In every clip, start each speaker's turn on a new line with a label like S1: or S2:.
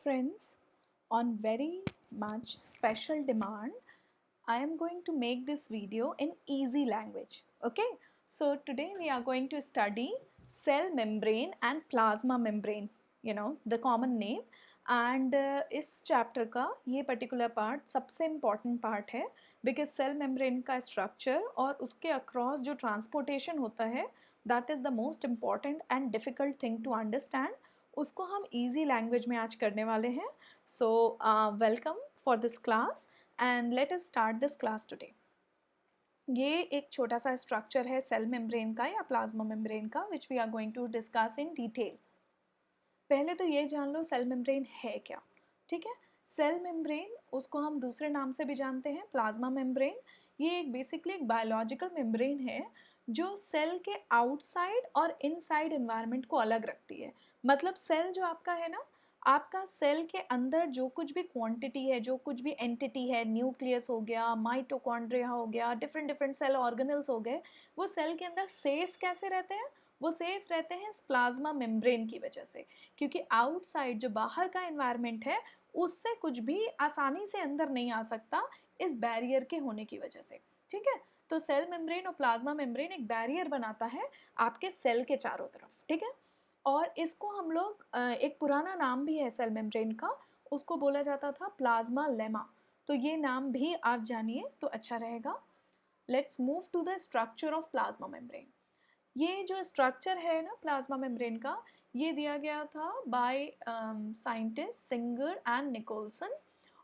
S1: friends, on very much special demand, I am going to make this video in easy language. Okay, so today we are going to study cell membrane and plasma membrane, the common name. And इस chapter का ये particular part सबसे important part है because cell membrane का structure और उसके across जो transportation होता है that is the most important and difficult thing to understand. उसको हम इजी लैंग्वेज में आज करने वाले हैं. So welcome for this class and let us start this class today. ये एक छोटा सा स्ट्रक्चर है सेल मेम्ब्रेन का या प्लाज्मा मेम्ब्रेन का which we are going to discuss in detail. पहले तो ये जान लो सेल मेम्ब्रेन है क्या. ठीक है, सेल मेम्ब्रेन उसको हम दूसरे नाम से भी जानते हैं प्लाज्मा मेम्ब्रेन. ये एक बेसिकली एक बायोलॉजिकल मेम्ब्रेन है जो सेल के आउटसाइड और इनसाइड एनवायरनमेंट को अलग रखती है. मतलब सेल जो आपका है ना, आपका सेल के अंदर जो कुछ भी क्वांटिटी है, जो कुछ भी एंटिटी है, न्यूक्लियस हो गया, माइटोकॉन्ड्रिया हो गया, डिफरेंट डिफरेंट सेल ऑर्गेनल्स हो गए, वो सेल के अंदर सेफ कैसे रहते हैं? वो सेफ रहते हैं इस प्लाज्मा मेम्ब्रेन की वजह से, क्योंकि आउटसाइड जो बाहर का एनवायरनमेंट है उससे कुछ भी आसानी से अंदर नहीं आ सकता इस बैरियर के होने की वजह से. ठीक है, तो सेल मेम्ब्रेन और प्लाज्मा मेम्ब्रेन एक बैरियर बनाता है आपके सेल के चारों तरफ. ठीक है, और इसको हम लोग एक पुराना नाम भी है सेल मेम्ब्रेन का, उसको बोला जाता था प्लाज्मा लेमा. तो ये नाम भी आप जानिए तो अच्छा रहेगा. Let's move to the structure of plasma membrane. ये जो स्ट्रक्चर है ना प्लाज्मा मेम्ब्रेन का, ये दिया गया था by scientist Singer and Nicolson.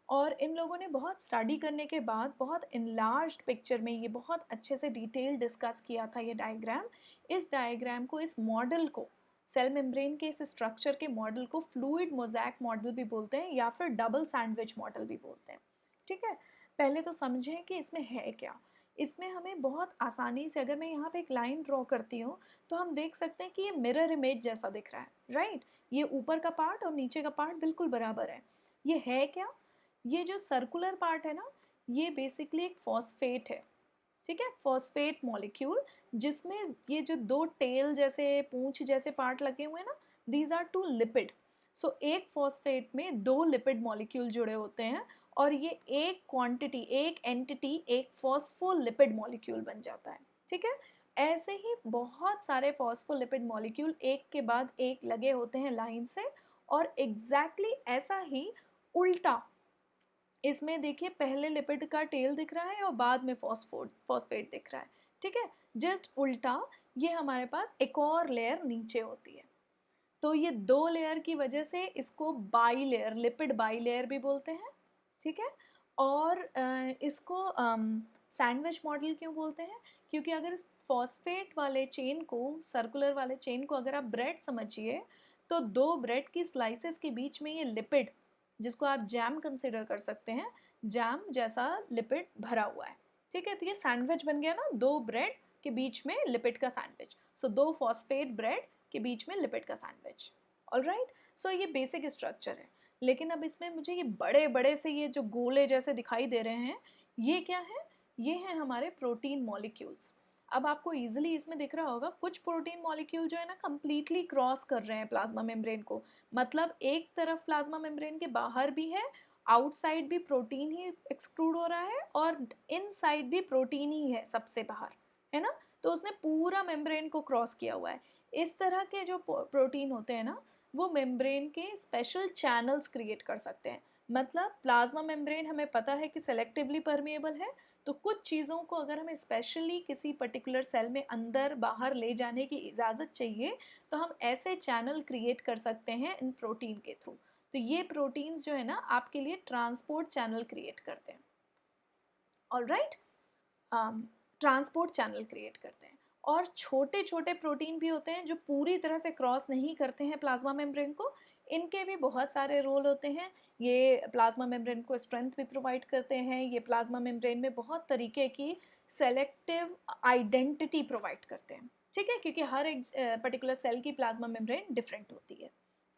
S1: और इन लोगों ने बहुत स्टडी करने के बाद बहुत इनलार्ज्ड पिक्चर में ये बहुत अच्छे से डिटेल डिस्कस किया था ये डायग्राम. इस डायग्राम को, इस मॉडल को, सेल मेम्ब्रेन के इस स्ट्रक्चर के मॉडल को फ्लूइड मोज़ैक मॉडल भी बोलते हैं या फिर डबल सैंडविच मॉडल भी बोलते हैं. ठीक है, पहले तो समझें कि इसमें है क्या. इसमें हमें बहुत आसानी से, अगर मैं यहाँ पे एक लाइन ड्रॉ करती हूँ तो हम देख सकते हैं कि ये मिरर इमेज जैसा दिख रहा है. राइट, ये ऊपर का पार्ट और नीचे का पार्ट बिल्कुल बराबर है. ये है क्या? ये जो सर्कुलर पार्ट है ना, ये बेसिकली एक फॉस्फेट है. ठीक है, फॉस्फेट मॉलिक्यूल, जिसमें ये जो दो टेल जैसे, पूंछ जैसे पार्ट लगे हुए हैं ना, दीज आर टू लिपिड. सो एक फॉस्फेट में दो लिपिड मॉलिक्यूल जुड़े होते हैं और ये एक क्वांटिटी, एक एंटिटी, एक फॉस्फोलिपिड मॉलिक्यूल बन जाता है. ठीक है, ऐसे ही बहुत सारे फॉस्फोलिपिड मॉलिक्यूल एक के बाद एक लगे होते हैं लाइन से. और एग्जैक्टली ऐसा ही उल्टा इसमें देखिए, पहले लिपिड का टेल दिख रहा है और बाद में फॉस्फेट दिख रहा है. ठीक है, जस्ट उल्टा ये हमारे पास एक और लेयर नीचे होती है. तो ये दो लेयर की वजह से इसको by layer, lipid by layer भी बोलते हैं. ठीक है, और इसको सैंडविच मॉडल क्यों बोलते हैं? क्योंकि अगर इस फॉस्फेट वाले चेन को, सर्कुलर वाले चेन को अगर आप ब्रेड समझिए, तो दो ब्रेड की स्लाइसेस के बीच में ये लिपिड, जिसको आप जैम कंसिडर कर सकते हैं, जैम जैसा लिपिड भरा हुआ है. ठीक है, तो ये सैंडविच बन गया ना, दो ब्रेड के बीच में लिपिड का सैंडविच. सो दो फॉस्फेट ब्रेड के बीच में लिपिड का सैंडविच. ऑलराइट, सो ये बेसिक स्ट्रक्चर है. लेकिन अब इसमें मुझे ये बड़े बड़े से ये जो गोले जैसे दिखाई दे रहे हैं, ये क्या है? ये हैं हमारे प्रोटीन मॉलिक्यूल्स. अब आपको इजीली इसमें दिख रहा होगा कुछ प्रोटीन मॉलिक्यूल जो है ना कंप्लीटली क्रॉस कर रहे हैं प्लाज्मा मेम्ब्रेन को. मतलब एक तरफ प्लाज्मा मेम्ब्रेन के बाहर भी है, आउटसाइड भी प्रोटीन ही एक्सक्लूड हो रहा है और इनसाइड भी प्रोटीन ही है सबसे बाहर, है ना. तो उसने पूरा मेम्ब्रेन को क्रॉस किया हुआ है. इस तरह के जो प्रोटीन होते हैं ना, वो मेम्ब्रेन के स्पेशल चैनल्स क्रिएट कर सकते हैं. मतलब प्लाज्मा मेम्ब्रेन हमें पता है कि सेलेक्टिवली परमिएबल है, तो कुछ चीज़ों को अगर हमें स्पेशली किसी पर्टिकुलर सेल में अंदर बाहर ले जाने की इजाज़त चाहिए, तो हम ऐसे चैनल क्रिएट कर सकते हैं इन प्रोटीन के थ्रू. तो ये प्रोटीन्स जो है ना आपके लिए ट्रांसपोर्ट चैनल क्रिएट करते हैं. ऑलराइट, ट्रांसपोर्ट चैनल क्रिएट करते हैं. और छोटे छोटे प्रोटीन भी होते हैं जो पूरी तरह से क्रॉस नहीं करते हैं प्लाज्मा मेम्ब्रेन को. इनके भी बहुत सारे रोल होते हैं. ये प्लाज्मा मेम्ब्रेन को स्ट्रेंथ भी प्रोवाइड करते हैं. ये प्लाज्मा मेम्ब्रेन में बहुत तरीके की सेलेक्टिव आइडेंटिटी प्रोवाइड करते हैं. ठीक है, क्योंकि हर एक पर्टिकुलर सेल की प्लाज्मा मेम्ब्रेन डिफरेंट होती है.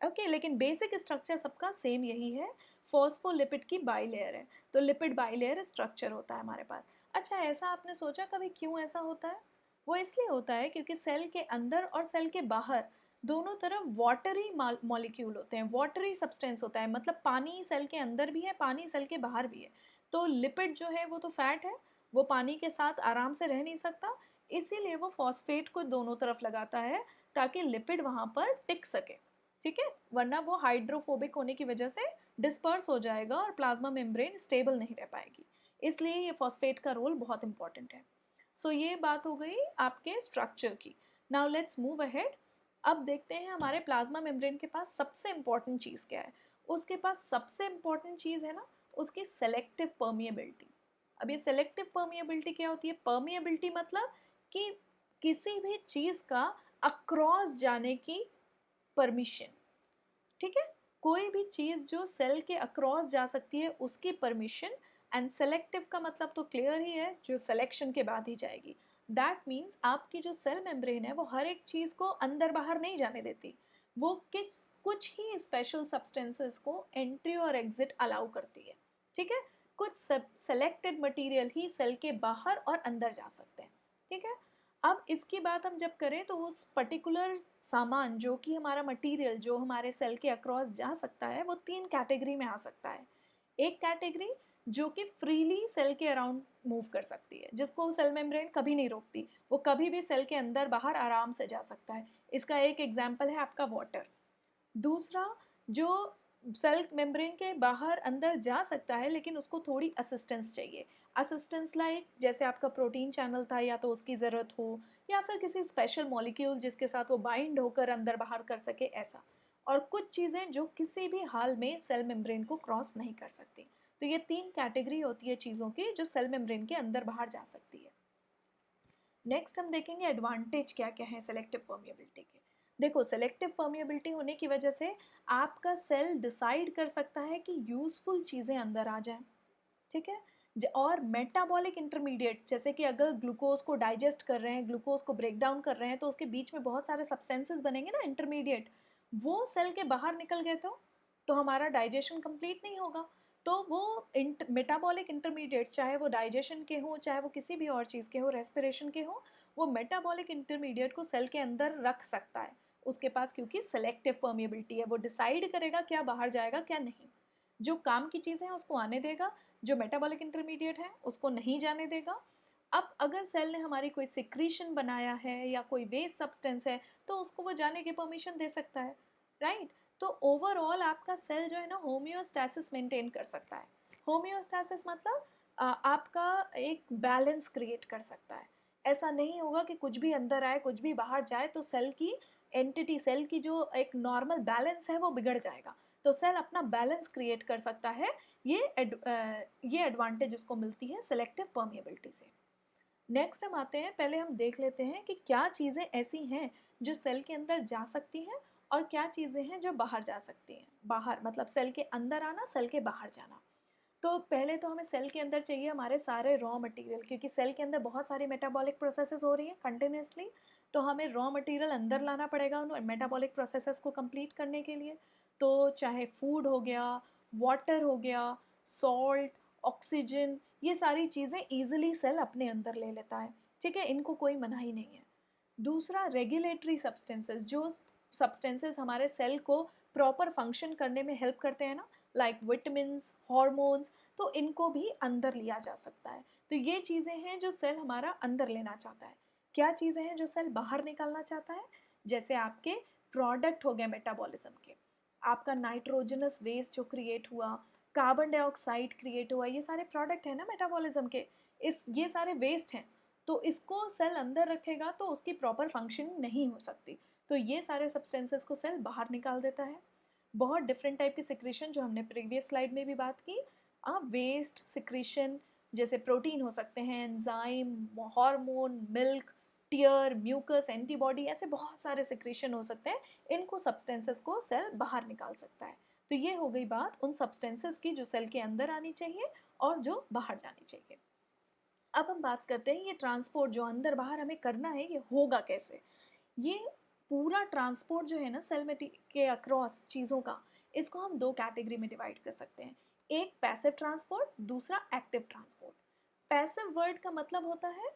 S1: ओके, लेकिन बेसिक स्ट्रक्चर सबका सेम यही है, फॉस्फोलिपिड की बाइलेयर है. तो लिपिड बाइलेयर स्ट्रक्चर होता है हमारे पास. अच्छा, ऐसा आपने सोचा कभी क्यों ऐसा होता है? वो इसलिए होता है क्योंकि सेल के अंदर और सेल के बाहर दोनों तरफ वाटरी मॉलिक्यूल होते हैं, वाटरी सब्सटेंस होता है, मतलब पानी सेल के अंदर भी है, पानी सेल के बाहर भी है। तो लिपिड जो है वो तो फैट है, वो पानी के साथ आराम से रह नहीं सकता, इसीलिए वो फॉस्फेट को दोनों तरफ लगाता है ताकि लिपिड वहाँ पर टिक सके, ठीक है, वरना वो हाइड्रोफोबिक होने की वजह से डिस्पर्स हो जाएगा और प्लाज्मा मेम्ब्रेन स्टेबल नहीं रह पाएगी, इसलिए ये फॉस्फेट का रोल बहुत इंपॉर्टेंट है। सो ये बात हो गई आपके स्ट्रक्चर की। Now let's move ahead. अब देखते हैं हमारे प्लाज्मा मेम्ब्रेन के पास सबसे इंपॉर्टेंट चीज़ क्या है। उसके पास सबसे इंपॉर्टेंट चीज़ है ना, उसकी सेलेक्टिव परमिएबिलिटी। अब ये सेलेक्टिव परमिएबिलिटी क्या होती है? परमिएबिलिटी मतलब कि किसी भी चीज़ का अक्रॉस जाने की परमिशन, ठीक है, कोई भी चीज़ जो सेल के अक्रॉस जा सकती है उसकी परमिशन। एंड सेलेक्टिव का मतलब तो क्लियर ही है, जो सिलेक्शन के बाद ही जाएगी। दैट मीन्स आपकी जो सेल मेम्ब्रेन है वो हर एक चीज़ को अंदर बाहर नहीं जाने देती, वो कुछ ही स्पेशल सब्सटेंसेस को एंट्री और एग्जिट अलाउ करती है, ठीक है, कुछ सेलेक्टेड मटेरियल ही सेल के बाहर और अंदर जा सकते हैं, ठीक है। अब इसकी बात हम जब करें तो उस पर्टिकुलर सामान जो कि हमारा मटेरियल जो हमारे सेल के अक्रॉस जा सकता है वो 3 कैटेगरी में आ सकता है। एक कैटेगरी जो कि फ्रीली सेल के अराउंड मूव कर सकती है, जिसको सेल मेम्ब्रेन कभी नहीं रोकती, वो कभी भी सेल के अंदर बाहर आराम से जा सकता है। इसका एक एग्जाम्पल है आपका वाटर। दूसरा, जो सेल मेम्ब्रेन के बाहर अंदर जा सकता है लेकिन उसको थोड़ी असिस्टेंस चाहिए, असिस्टेंस लाइक जैसे आपका प्रोटीन चैनल था या तो उसकी ज़रूरत हो, या फिर किसी स्पेशल मॉलिक्यूल जिसके साथ वो बाइंड होकर अंदर बाहर कर सके, ऐसा। और कुछ चीज़ें जो किसी भी हाल में सेल मेम्ब्रेन को क्रॉस नहीं कर सकती। तो ये 3 कैटेगरी होती है चीज़ों की जो सेल मेम्ब्रेन के अंदर बाहर जा सकती है। नेक्स्ट हम देखेंगे एडवांटेज क्या क्या है सेलेक्टिव परमिएबिलिटी के। देखो, सेलेक्टिव परमिएबिलिटी होने की वजह से आपका सेल डिसाइड कर सकता है कि यूजफुल चीज़ें अंदर आ जाएं, ठीक है। और मेटाबॉलिक इंटरमीडिएट, जैसे कि अगर ग्लूकोज को डाइजेस्ट कर रहे हैं, ग्लूकोज को ब्रेक डाउन कर रहे हैं, तो उसके बीच में बहुत सारे सब्सटेंसेस बनेंगे ना इंटरमीडिएट, वो सेल के बाहर निकल गए तो हमारा डाइजेशन कंप्लीट नहीं होगा। तो वो मेटाबॉलिक इंटरमीडिएट, चाहे वो डाइजेशन के हो, चाहे वो किसी भी और चीज़ के हो, रेस्पिरेशन के हो, वो मेटाबॉलिक इंटरमीडिएट को सेल के अंदर रख सकता है उसके पास, क्योंकि सेलेक्टिव परमिएबिलिटी है, वो डिसाइड करेगा क्या बाहर जाएगा क्या नहीं। जो काम की चीज़ें हैं उसको आने देगा, जो मेटाबॉलिक इंटरमीडिएट है उसको नहीं जाने देगा। अब अगर सेल ने हमारी कोई सिक्रीशन बनाया है या कोई वेस्ट सब्सटेंस है तो उसको वो जाने की परमिशन दे सकता है, राइट। तो ओवरऑल आपका सेल जो है ना होम्योस्टैसिस मेंटेन कर सकता है। होम्योस्टैसिस मतलब आपका एक बैलेंस क्रिएट कर सकता है। ऐसा नहीं होगा कि कुछ भी अंदर आए कुछ भी बाहर जाए तो सेल की एंटिटी, सेल की जो एक नॉर्मल बैलेंस है वो बिगड़ जाएगा। तो सेल अपना बैलेंस क्रिएट कर सकता है। ये एडवांटेज उसको मिलती है सेलेक्टिव परमिएबिलिटी से। नेक्स्ट हम आते हैं, पहले हम देख लेते हैं कि क्या चीज़ें ऐसी हैं जो सेल के अंदर जा सकती हैं और क्या चीज़ें हैं जो बाहर जा सकती हैं। बाहर मतलब सेल के अंदर आना, सेल के बाहर जाना। तो पहले तो हमें सेल के अंदर चाहिए हमारे सारे रॉ मटेरियल, क्योंकि सेल के अंदर बहुत सारी मेटाबॉलिक प्रोसेसेस हो रही हैं कंटिन्यूसली, तो हमें रॉ मटेरियल अंदर लाना पड़ेगा उन मेटाबॉलिक प्रोसेसेस को कंप्लीट करने के लिए। तो चाहे फूड हो गया, वाटर हो गया, सॉल्ट, ऑक्सीजन, ये सारी चीज़ें ईजिली सेल अपने अंदर ले लेता है, ठीक है, इनको कोई मनाही नहीं है। दूसरा, रेगुलेटरी सब्सटेंसेस, जो सब्सटेंसेस हमारे सेल को प्रॉपर फंक्शन करने में हेल्प करते हैं ना, लाइक विटामिन्स, हॉर्मोन्स, तो इनको भी अंदर लिया जा सकता है। तो ये चीज़ें हैं जो सेल हमारा अंदर लेना चाहता है। क्या चीज़ें हैं जो सेल बाहर निकालना चाहता है? जैसे आपके प्रोडक्ट हो गए मेटाबॉलिज्म के, आपका नाइट्रोजनस वेस्ट जो क्रिएट हुआ, कार्बन डाइऑक्साइड क्रिएट हुआ, ये सारे प्रोडक्ट हैं ना मेटाबॉलिज्म के, ये सारे वेस्ट हैं। तो इसको सेल अंदर रखेगा तो उसकी प्रॉपर फंक्शनिंग नहीं हो सकती। तो ये सारे सब्सटेंसेस को सेल बाहर निकाल देता है। बहुत डिफरेंट टाइप की सिक्रीशन जो हमने प्रीवियस स्लाइड में भी बात की, वेस्ट सिक्रीशन जैसे प्रोटीन हो सकते हैं, enzyme, hormone, milk, tear, mucus, antibody, ऐसे बहुत सारे सिक्रीशन हो सकते हैं। इनको सब्सटेंसेस को सेल बाहर निकाल सकता है। तो ये हो गई बात उन सब्सटेंसेस की जो सेल के अंदर आनी चाहिए और जो बाहर जानी चाहिए। अब हम बात करते हैं ये ट्रांसपोर्ट जो अंदर बाहर हमें करना है ये होगा कैसे। ये पूरा ट्रांसपोर्ट जो है ना सेल में के अक्रॉस चीज़ों का, इसको हम 2 कैटेगरी में डिवाइड कर सकते हैं। एक पैसिव ट्रांसपोर्ट, दूसरा एक्टिव ट्रांसपोर्ट। पैसिव वर्ड का मतलब होता है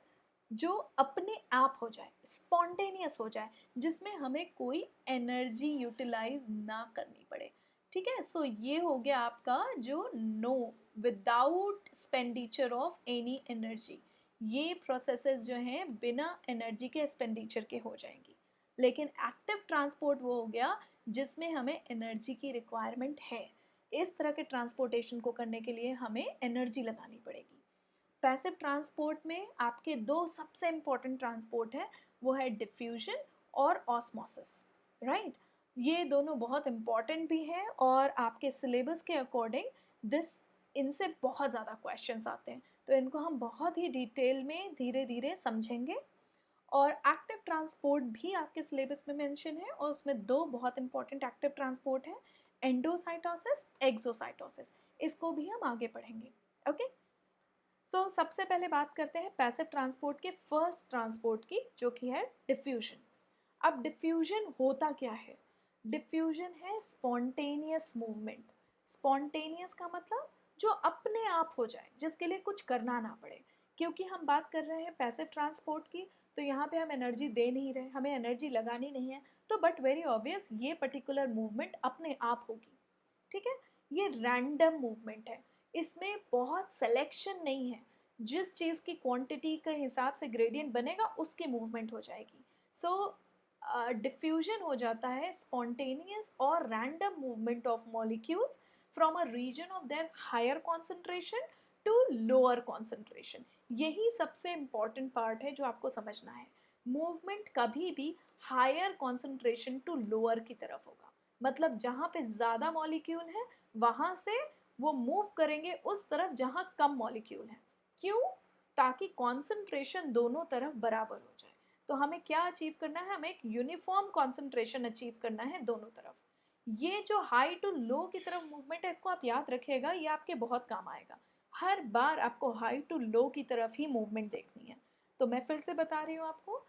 S1: जो अपने आप हो जाए, स्पॉन्टेनियस हो जाए, जिसमें हमें कोई एनर्जी यूटिलाइज ना करनी पड़े। ठीक है, सो ये हो गया आपका जो no, without expenditure of any energy. ये प्रोसेसेस जो हैं बिना एनर्जी के एक्सपेंडिचर के हो जाएंगी। लेकिन एक्टिव ट्रांसपोर्ट वो हो गया जिसमें हमें एनर्जी की रिक्वायरमेंट है। इस तरह के ट्रांसपोर्टेशन को करने के लिए हमें एनर्जी लगानी पड़ेगी। पैसिव ट्रांसपोर्ट में आपके दो सबसे इम्पॉर्टेंट ट्रांसपोर्ट है, वो है डिफ्यूजन और ऑस्मोसिस, राइट। ये दोनों बहुत इम्पॉर्टेंट भी हैं और आपके सिलेबस के अकॉर्डिंग दिस इनसे बहुत ज़्यादा क्वेश्चंस आते हैं, तो इनको हम बहुत ही डिटेल में धीरे धीरे समझेंगे। और एक्टिव ट्रांसपोर्ट भी आपके सिलेबस में मेंशन है और उसमें दो बहुत इंपॉर्टेंट एक्टिव ट्रांसपोर्ट है, एंडोसाइटोसिस, एक्सोसाइटोसिस। इसको भी हम आगे पढ़ेंगे। ओके, सो सबसे पहले बात करते हैं पैसिव ट्रांसपोर्ट के फर्स्ट ट्रांसपोर्ट की, जो कि है डिफ्यूजन। अब डिफ्यूजन होता क्या है? डिफ्यूजन है स्पॉन्टेनियस मूवमेंट। स्पॉन्टेनियस का मतलब जो अपने आप हो जाए, जिसके लिए कुछ करना ना पड़े। क्योंकि हम बात कर रहे हैं पैसिव ट्रांसपोर्ट की, तो यहाँ पे हम एनर्जी दे नहीं रहे, हमें एनर्जी लगानी नहीं है, तो बट वेरी ऑब्वियस ये पर्टिकुलर मूवमेंट अपने आप होगी। ठीक है, ये रैंडम मूवमेंट है, इसमें बहुत सिलेक्शन नहीं है। जिस चीज़ की क्वांटिटी के हिसाब से ग्रेडियंट बनेगा उसकी मूवमेंट हो जाएगी। सो डिफ्यूजन हो जाता है स्पॉन्टेनियस और random movement of molecules from a region of their higher concentration to lower concentration. यही सबसे इम्पॉर्टेंट पार्ट है जो आपको समझना है। मूवमेंट कभी भी हायर कॉन्सेंट्रेशन टू लोअर की तरफ होगा, मतलब जहाँ पे ज़्यादा मॉलिक्यूल है वहाँ से वो मूव करेंगे उस तरफ जहाँ कम मॉलिक्यूल है। क्यों? ताकि कॉन्सेंट्रेशन दोनों तरफ बराबर हो जाए। तो हमें क्या अचीव करना है? हमें एक यूनिफॉर्म कॉन्सेंट्रेशन अचीव करना है दोनों तरफ। ये जो हाई टू लो की तरफ मूवमेंट है, इसको आप याद रखिएगा, ये आपके बहुत काम आएगा। हर बार आपको हाई टू लो की तरफ ही मूवमेंट देखनी है। तो मैं फिर से बता रही हूँ आपको,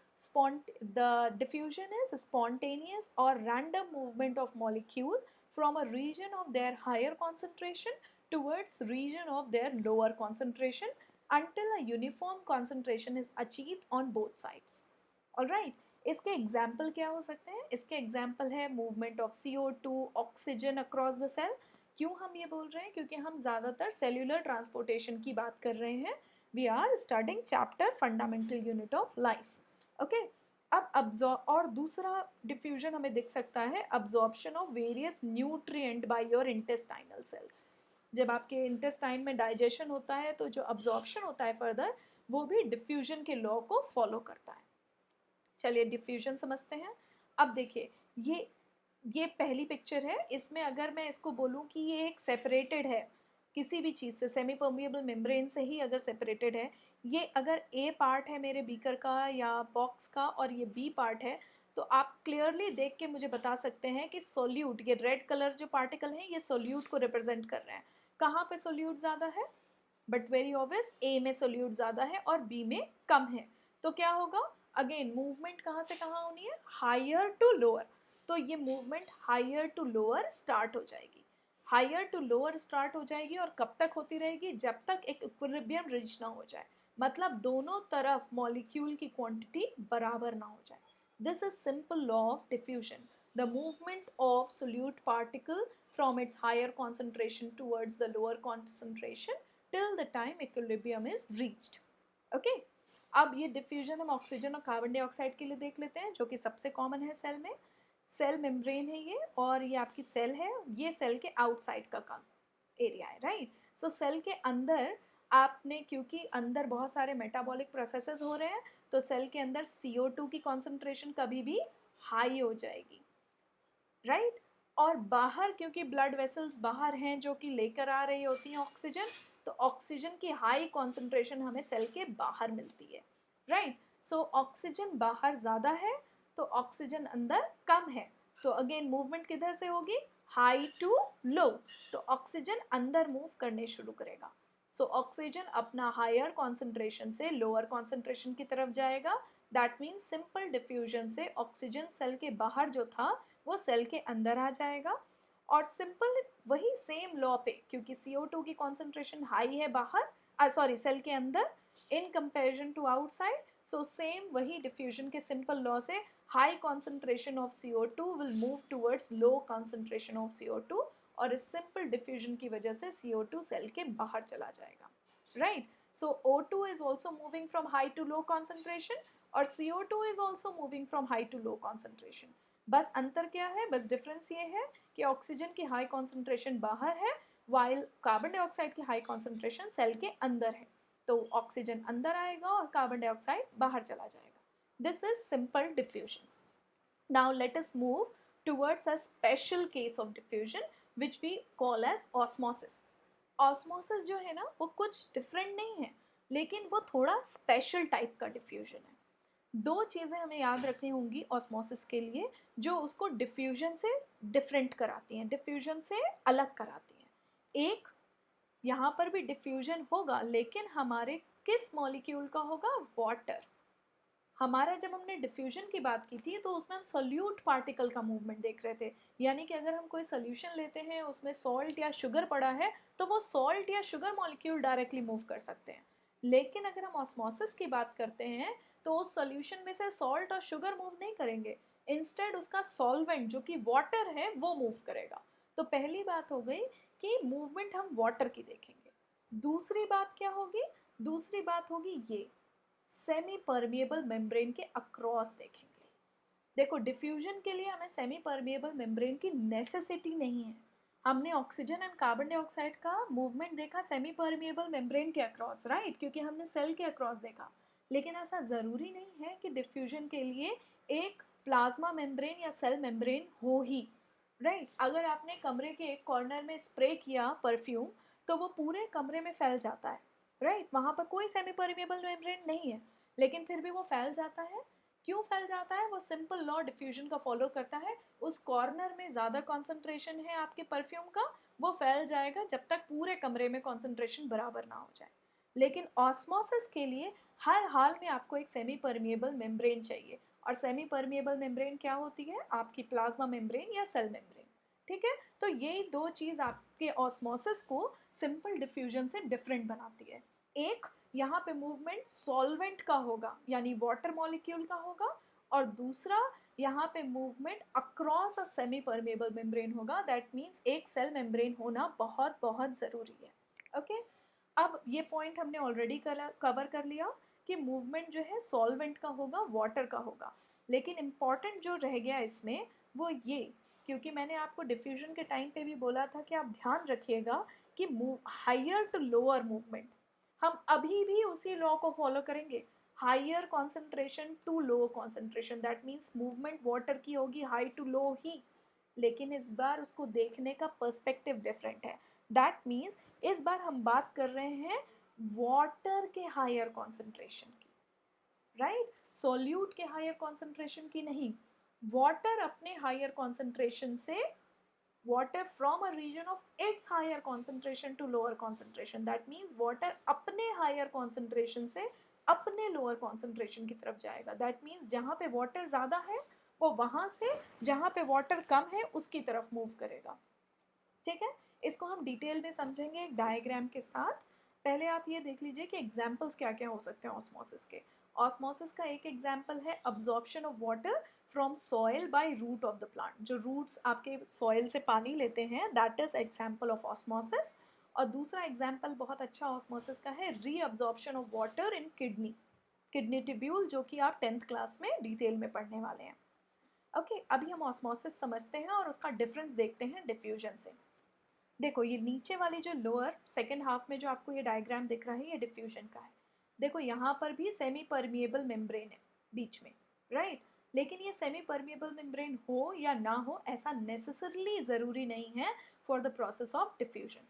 S1: the diffusion is spontaneous or random movement of molecule from a region of their higher concentration towards region of their lower concentration until a uniform concentration is achieved on both sides. Alright, इसके example क्या हो सकते हैं? इसके example है movement of CO2, oxygen across the cell. क्यों हम ये बोल रहे हैं? क्योंकि हम ज़्यादातर सेल्यूलर ट्रांसपोर्टेशन की बात कर रहे हैं। We are studying chapter fundamental unit of life. Okay, अब अब्जॉर्ब, और दूसरा डिफ्यूजन हमें दिख सकता है absorption of various nutrient by your intestinal cells. जब आपके इंटेस्टाइन में डाइजेशन होता है तो जो अब्जॉर्प्शन होता है फर्दर, वो भी डिफ्यूजन के लॉ को फॉलो करता है। चलिए डिफ्यूजन समझते हैं। अब देखिए, ये पहली पिक्चर है, इसमें अगर मैं इसको बोलूँ कि ये एक सेपरेटेड है किसी भी चीज़ से, सेमी परमिएबल मेम्ब्रेन से ही अगर सेपरेटेड है, ये अगर ए पार्ट है मेरे बीकर का या बॉक्स का और ये बी पार्ट है, तो आप क्लियरली देख के मुझे बता सकते हैं कि सोल्यूट, ये रेड कलर जो पार्टिकल हैं ये सोल्यूट को रिप्रेजेंट कर रहे हैं। कहाँ पे सोल्यूट ज़्यादा है? बट वेरी ऑब्वियस, ए में सोल्यूट ज़्यादा है और बी में कम है। तो क्या होगा? अगेन मूवमेंट कहाँ से कहाँ होनी है? Higher to lower. तो ये movement higher to lower start हो जाएगी। हायर टू लोअर स्टार्ट हो जाएगी और कब तक होती रहेगी? जब तक एक इक्विलिब्रियम रीच ना हो जाए, मतलब दोनों तरफ मॉलिक्यूल की क्वांटिटी बराबर ना हो जाए। This is simple law of diffusion. The movement of solute particle from its higher concentration towards the lower concentration till the time equilibrium is reached. Okay? अब ये डिफ्यूजन हम ऑक्सीजन और कार्बन डाइऑक्साइड के लिए देख लेते हैं, जो कि सबसे कॉमन है सेल में। सेल मेम्ब्रेन है ये, और ये आपकी सेल है, ये सेल के आउटसाइड का काम एरिया है, राइट। सो सेल के अंदर आपने, क्योंकि अंदर बहुत सारे मेटाबॉलिक प्रोसेसेस हो रहे हैं, तो सेल के अंदर CO2 की कॉन्सेंट्रेशन कभी भी हाई हो जाएगी, राइट। और बाहर, क्योंकि ब्लड वेसल्स बाहर हैं जो कि लेकर आ रही होती हैं ऑक्सीजन, तो ऑक्सीजन की हाई कॉन्सेंट्रेशन हमें सेल के बाहर मिलती है, राइट। सो ऑक्सीजन बाहर ज़्यादा है तो ऑक्सीजन अंदर कम है, तो अगेन मूवमेंट किधर से होगी? High to low. तो ऑक्सीजन अंदर मूव करने शुरू करेगा। सो ऑक्सीजन अपना हायर कॉन्सेंट्रेशन से लोअर कॉन्सेंट्रेशन की तरफ जाएगा। दैट मीन्स सिंपल डिफ्यूजन से ऑक्सीजन सेल के बाहर जो था वो सेल के अंदर आ जाएगा। और सिंपल वही सेम लॉ पे, क्योंकि CO2 की कॉन्सेंट्रेशन हाई है बाहर, सॉरी सेल के अंदर in comparison to outside, so same वही डिफ्यूजन के सिंपल लॉ से high concentration of CO2 will move towards low concentration of CO2 और इस सिंपल डिफ्यूजन की वजह से CO2 सेल के बाहर चला जाएगा, right? So O2 is also moving from high to low concentration और CO2 is also moving from high to low concentration. बस अंतर क्या है, बस डिफरेंस ये है कि ऑक्सीजन की हाई कॉन्सेंट्रेशन बाहर है वाइल कार्बन डाइऑक्साइड की हाई कॉन्सेंट्रेशन सेल के अंदर है। तो ऑक्सीजन अंदर आएगा और कार्बन डाइऑक्साइड बाहर चला जाएगा। This is simple diffusion. Now let us move towards a special case of diffusion which we call as osmosis. Osmosis जो है ना वो कुछ डिफरेंट नहीं है, लेकिन वो थोड़ा स्पेशल टाइप का डिफ्यूजन है। दो चीज़ें हमें याद रखनी होंगी ऑस्मोसिस के लिए जो उसको डिफ्यूजन से डिफरेंट कराती हैं, डिफ्यूजन से अलग कराती हैं। एक, यहाँ पर भी डिफ्यूजन होगा लेकिन हमारे किस मॉलिक्यूल का होगा, वाटर। हमारा जब हमने डिफ्यूजन की बात की थी तो उसमें हम सोल्यूट पार्टिकल का मूवमेंट देख रहे थे, यानी कि अगर हम कोई सोल्यूशन लेते हैं उसमें सॉल्ट या शुगर पड़ा है तो वो सॉल्ट या शुगर मॉलिक्यूल डायरेक्टली मूव कर सकते हैं। लेकिन अगर हम ऑस्मोसिस की बात करते हैं तो उस सोल्यूशन में से सॉल्ट और शुगर मूव नहीं करेंगे, इंस्टेड उसका सॉल्वेंट जो कि वाटर है वो मूव करेगा। तो पहली बात हो गई कि मूवमेंट हम वाटर की देखेंगे। दूसरी बात क्या होगी, दूसरी बात होगी ये सेमी परमिएबल मेम्ब्रेन के अक्रॉस देखेंगे। देखो डिफ्यूजन के लिए हमें सेमी परमिएबल मेम्ब्रेन की नेसेसिटी नहीं है। हमने ऑक्सीजन एंड कार्बन डाइऑक्साइड का मूवमेंट देखा सेमी परमिएबल मेम्ब्रेन के अक्रॉस, राइट, क्योंकि हमने सेल के अक्रॉस देखा। लेकिन ऐसा ज़रूरी नहीं है कि डिफ्यूजन के लिए एक प्लाज्मा मेम्ब्रेन या सेल मेम्ब्रेन हो ही, राइट। अगर आपने कमरे के एक कॉर्नर में स्प्रे किया परफ्यूम तो वो पूरे कमरे में फैल जाता है, राइट। वहाँ पर कोई सेमी परमिएबल मेम्ब्रेन नहीं है लेकिन फिर भी वो फैल जाता है। क्यों फैल जाता है, वो सिंपल लॉ डिफ्यूजन का फॉलो करता है। उस कॉर्नर में ज़्यादा कॉन्सेंट्रेशन है आपके परफ्यूम का, वो फैल जाएगा जब तक पूरे कमरे में कॉन्सेंट्रेशन बराबर ना हो जाए। लेकिन ऑस्मोसिस के लिए हर हाल में आपको एक सेमी परमिएबल मेम्ब्रेन चाहिए, और सेमी परमिएबल मेम्ब्रेन क्या होती है, आपकी प्लाज्मा मेम्ब्रेन या सेल मेम्ब्रेन, ठीक है। तो यही दो चीज़ आपके ऑस्मोसिस को सिंपल डिफ्यूजन से डिफरेंट बनाती है। एक, यहाँ पे मूवमेंट सॉल्वेंट का होगा यानी वाटर मॉलिक्यूल का होगा, और दूसरा यहाँ पे movement across a semi permeable membrane होगा। दैट मीन्स एक सेल मेम्ब्रेन होना बहुत बहुत ज़रूरी है, ओके। अब ये पॉइंट हमने ऑलरेडी कवर कर लिया कि मूवमेंट जो है सॉल्वेंट का होगा, वाटर का होगा। लेकिन इम्पॉर्टेंट जो रह गया इसमें वो ये, क्योंकि मैंने आपको डिफ्यूजन के टाइम पे भी बोला था कि आप ध्यान रखिएगा कि हायर टू लोअर मूवमेंट, हम अभी भी उसी लॉ को फॉलो करेंगे, higher concentration to low concentration. That means movement water की होगी हाई टू लो ही, लेकिन इस बार उसको देखने का पर्सपेक्टिव डिफरेंट है। दैट मीन्स इस बार हम बात कर रहे हैं वाटर के हायर कॉन्सेंट्रेशन की, राइट, सोल्यूट के हायर कॉन्सेंट्रेशन की नहीं। वाटर अपने हायर कॉन्सेंट्रेशन से, water from a region of its higher concentration to lower concentration, that means water अपने higher concentration से अपने lower concentration की तरफ जाएगा। that means जहाँ पे water ज़्यादा है वो वहाँ से जहाँ पे water कम है उसकी तरफ move करेगा, ठीक है। इसको हम डिटेल में समझेंगे एक डायग्राम के साथ। पहले आप ये देख लीजिए कि एग्जाम्पल्स क्या क्या हो सकते हैं ऑस्मोसिस के। ऑस्मोसिस का एक एग्जाम्पल है absorption of water from soil by root of the plant, जो रूट्स आपके सॉइल से पानी लेते हैं, that is example of osmosis. और दूसरा एग्जाम्पल बहुत अच्छा ऑस्मोसिस का है reabsorption of water in kidney, kidney tubule, जो कि आप 10th क्लास में डिटेल में पढ़ने वाले हैं, ओके। अभी हम ऑस्मोसिस समझते हैं और उसका डिफरेंस देखते हैं डिफ्यूजन से। देखो ये नीचे वाली जो लोअर सेकेंड हाफ में जो आपको ये डायग्राम दिख रहा है ये डिफ्यूजन का है। देखो यहाँ पर भी सेमी परमिएबल मेम्ब्रेन है बीच में, राइट। लेकिन ये सेमी परमिएबल मेम्ब्रेन हो या ना हो ऐसा नेसेसरली ज़रूरी नहीं है for the process of diffusion.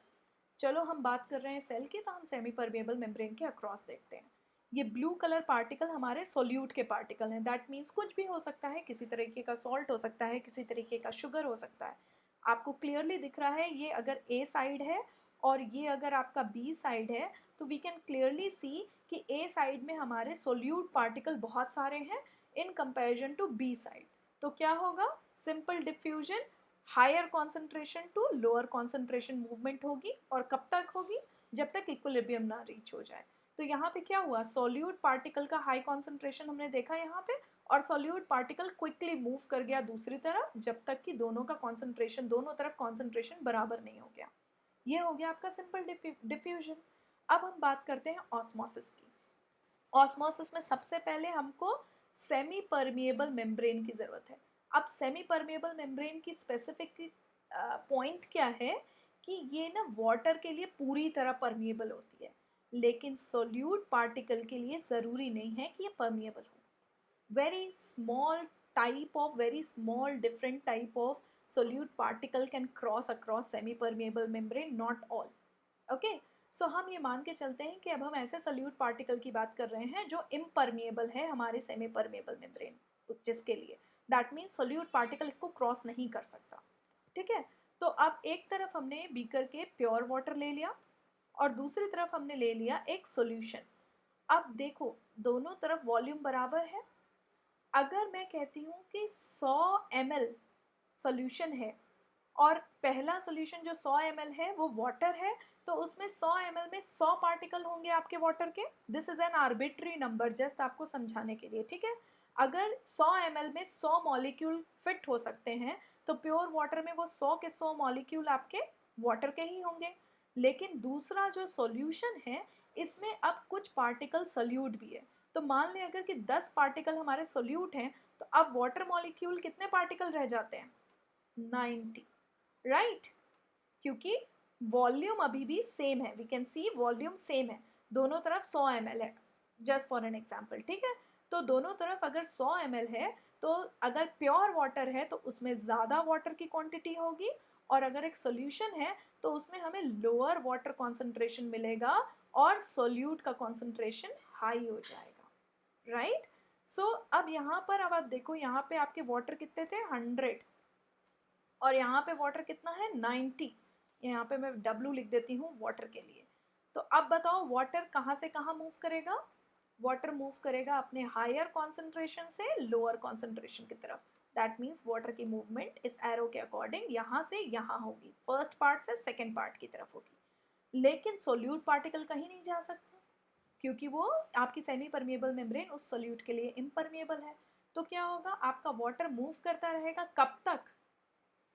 S1: चलो हम बात कर रहे हैं सेल की, तो हम सेमी परमिएबल मेम्ब्रेन के अक्रॉस देखते हैं। ये ब्लू कलर पार्टिकल हमारे सोल्यूट के पार्टिकल हैं। दैट मीन्स कुछ भी हो सकता है, किसी तरीके का सॉल्ट हो सकता है, किसी तरीके का शुगर हो सकता है। आपको क्लियरली दिख रहा है ये अगर ए साइड है और ये अगर आपका बी साइड है तो वी कैन क्लियरली सी कि ए साइड में हमारे सोल्यूट पार्टिकल बहुत सारे हैं in comparison to B side. तो क्या होगा, simple diffusion, higher concentration to lower concentration movement होगी, और कब तक होगी, जब तक इक्विलिब्रियम ना रीच हो जाए। तो यहाँ पे क्या हुआ, सोल्यूट पार्टिकल का हाई कॉन्सेंट्रेशन हमने देखा यहाँ पे, और सोल्यूट पार्टिकल क्विकली मूव कर गया दूसरी तरफ जब तक कि दोनों का कॉन्सेंट्रेशन, दोनों तरफ कॉन्सेंट्रेशन बराबर नहीं हो गया। ये हो गया आपका सिंपल डिफ्यूजन। अब हम बात करते हैं ऑस्मोसिस की। ऑस्मोसिस में सबसे पहले हमको सेमी परमिएबल मेम्ब्रेन की ज़रूरत है। अब सेमी परमिएबल मेम्ब्रेन की स्पेसिफिक पॉइंट क्या है कि ये ना वाटर के लिए पूरी तरह परमिएबल होती है, लेकिन सोल्यूट पार्टिकल के लिए ज़रूरी नहीं है कि ये परमिएबल हो। very small very small different type of solute particle can cross across semi permeable membrane, not all. okay, so हम ये मान के चलते हैं कि अब हम ऐसे सोल्यूट पार्टिकल की बात कर रहे हैं जो इम्परमिएबल है हमारे सेमी परमिएबल मेम्ब्रेन, जिसके लिए दैट मीन्स सोल्यूट पार्टिकल इसको क्रॉस नहीं कर सकता। ठीक है, तो अब एक तरफ हमने बीकर के प्योर वाटर ले लिया और दूसरी तरफ हमने ले लिया एक सॉल्यूशन। अब देखो दोनों तरफ वॉल्यूम बराबर है। अगर मैं कहती हूँ कि 100 ml सॉल्यूशन है और पहला सॉल्यूशन जो 100 ml है वो वाटर है, तो उसमें 100 ml में 100 पार्टिकल होंगे आपके वाटर के। This is an arbitrary number, just आपको समझाने के लिए। ठीक है, अगर 100 ml में 100 मॉलिक्यूल फिट हो सकते हैं तो प्योर वाटर में वो 100 के 100 मॉलिक्यूल आपके वाटर के ही होंगे। लेकिन दूसरा जो सॉल्यूशन है इसमें अब कुछ पार्टिकल सॉल्यूट भी है। तो मान लें अगर कि 10 पार्टिकल हमारे सोल्यूट हैं तो अब वाटर मॉलिक्यूल कितने पार्टिकल रह जाते हैं, 90, राइट? क्योंकि वॉल्यूम अभी भी सेम है, we can see volume same है, दोनों तरफ 100 ml है, जस्ट फॉर एन एग्जाम्पल। ठीक है, तो दोनों तरफ अगर 100 ml है तो अगर प्योर वाटर है तो उसमें ज़्यादा वाटर की क्वांटिटी होगी, और अगर एक सोल्यूशन है तो उसमें हमें लोअर वाटर कॉन्सेंट्रेशन मिलेगा और सोल्यूट का कॉन्सेंट्रेशन हाई हो जाएगा, राइट? सो अब यहाँ पर अब आप देखो, यहाँ पे आपके वाटर कितने थे, 100, और यहाँ पे वाटर कितना है, 90। यहाँ पे मैं W लिख देती हूँ वाटर के लिए। तो अब बताओ वाटर कहाँ से कहाँ मूव करेगा, वाटर मूव करेगा अपने हायर कॉन्सेंट्रेशन से लोअर कॉन्सेंट्रेशन की तरफ। दैट मीन्स वाटर की मूवमेंट इस एरो के अकॉर्डिंग यहाँ से यहाँ होगी, फर्स्ट पार्ट से सेकेंड पार्ट की तरफ होगी। लेकिन सोल्यूट पार्टिकल कहीं नहीं जा सकते क्योंकि वो आपकी सेमी परमिएबल मेम्ब्रेन उस सोल्यूट के लिए इम्परमिएबल है। तो क्या होगा, आपका वाटर मूव करता रहेगा कब तक,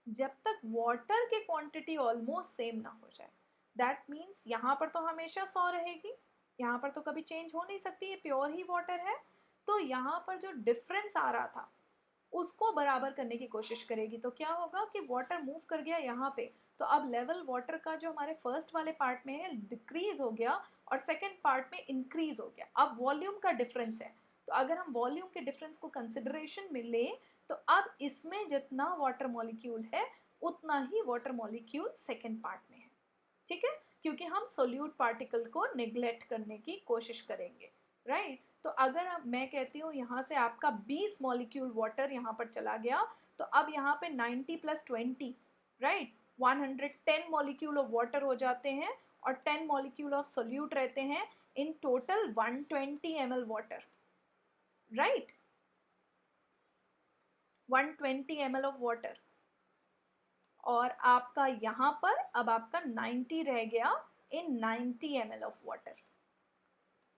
S1: जब तक वाटर की क्वांटिटी ऑलमोस्ट सेम ना हो जाए। दैट मीन्स यहाँ पर तो हमेशा 100 रहेगी, यहाँ पर तो कभी चेंज हो नहीं सकती, ये प्योर ही वाटर है। तो यहाँ पर जो डिफरेंस आ रहा था उसको बराबर करने की कोशिश करेगी। तो क्या होगा कि वाटर मूव कर गया यहाँ पे, तो अब लेवल वाटर का जो हमारे फर्स्ट वाले पार्ट में है डिक्रीज हो गया और सेकेंड पार्ट में इंक्रीज हो गया। अब वॉल्यूम का डिफरेंस है, तो अगर हम वॉल्यूम के डिफरेंस को कंसिडरेशन में लें तो अब इसमें जितना वाटर मॉलिक्यूल है उतना ही वाटर मॉलिक्यूल सेकेंड पार्ट में है। ठीक है, क्योंकि हम सोल्यूट पार्टिकल को निगलेक्ट करने की कोशिश करेंगे, राइट? तो अगर मैं कहती हूँ यहाँ से आपका 20 मॉलिक्यूल वाटर यहाँ पर चला गया, तो अब यहाँ पे 90 + 20, राइट, 110 मॉलिक्यूल ऑफ वाटर हो जाते हैं और 10 मॉलिक्यूल ऑफ सोल्यूट रहते हैं, in total 120 ml water, right, 120 ml of water. और आपका यहाँ पर अब आपका 90 रह गया इन 90 ml ऑफ वाटर।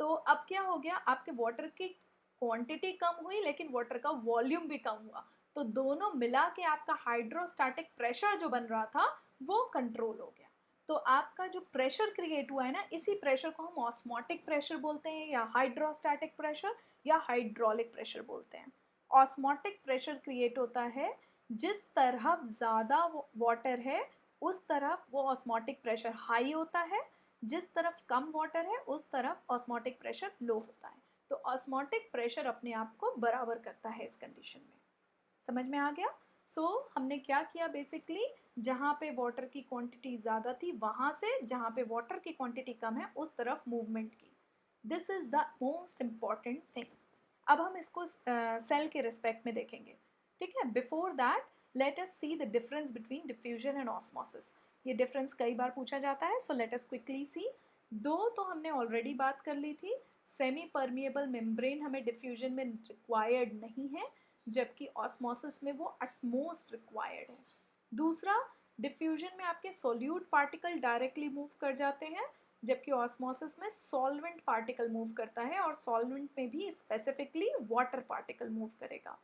S1: तो अब क्या हो गया, आपके वाटर की क्वांटिटी कम हुई लेकिन वाटर का वॉल्यूम भी कम हुआ, तो दोनों मिला के आपका हाइड्रोस्टैटिक प्रेशर जो बन रहा था वो कंट्रोल हो गया। तो आपका जो प्रेशर क्रिएट हुआ है ना, इसी प्रेशर को हम ऑस्मोटिक प्रेशर बोलते हैं या हाइड्रोस्टैटिक प्रेशर या हाइड्रोलिक प्रेशर बोलते हैं। ऑस्मोटिक प्रेशर क्रिएट होता है जिस तरफ ज़्यादा वाटर है उस तरफ वो ऑस्मोटिक प्रेशर हाई होता है, जिस तरफ कम वाटर है उस तरफ ऑस्मोटिक प्रेशर लो होता है। तो ऑस्मोटिक प्रेशर अपने आप को बराबर करता है इस कंडीशन में। समझ में आ गया? हमने क्या किया, बेसिकली जहाँ पे वाटर की क्वांटिटी ज़्यादा थी वहाँ से जहाँ पे वाटर की क्वांटिटी कम है उस तरफ मूवमेंट की। This is the most important thing. अब हम इसको सेल के रिस्पेक्ट में देखेंगे। ठीक है, before that let us see the difference between diffusion and osmosis. ये डिफरेंस कई बार पूछा जाता है, so let us quickly see. दो तो हमने ऑलरेडी बात कर ली थी, सेमी परमिएबल मेम्ब्रेन हमें डिफ्यूजन में रिक्वायर्ड नहीं है जबकि ऑस्मोसिस में वो अटमोस्ट रिक्वायर्ड है। दूसरा, डिफ्यूजन में आपके सोल्यूट पार्टिकल डायरेक्टली मूव कर जाते हैं जबकि ऑस्मोसिस में सॉल्वेंट पार्टिकल मूव करता है और सॉल्वेंट में भी स्पेसिफिकली वाटर पार्टिकल मूव करेगा।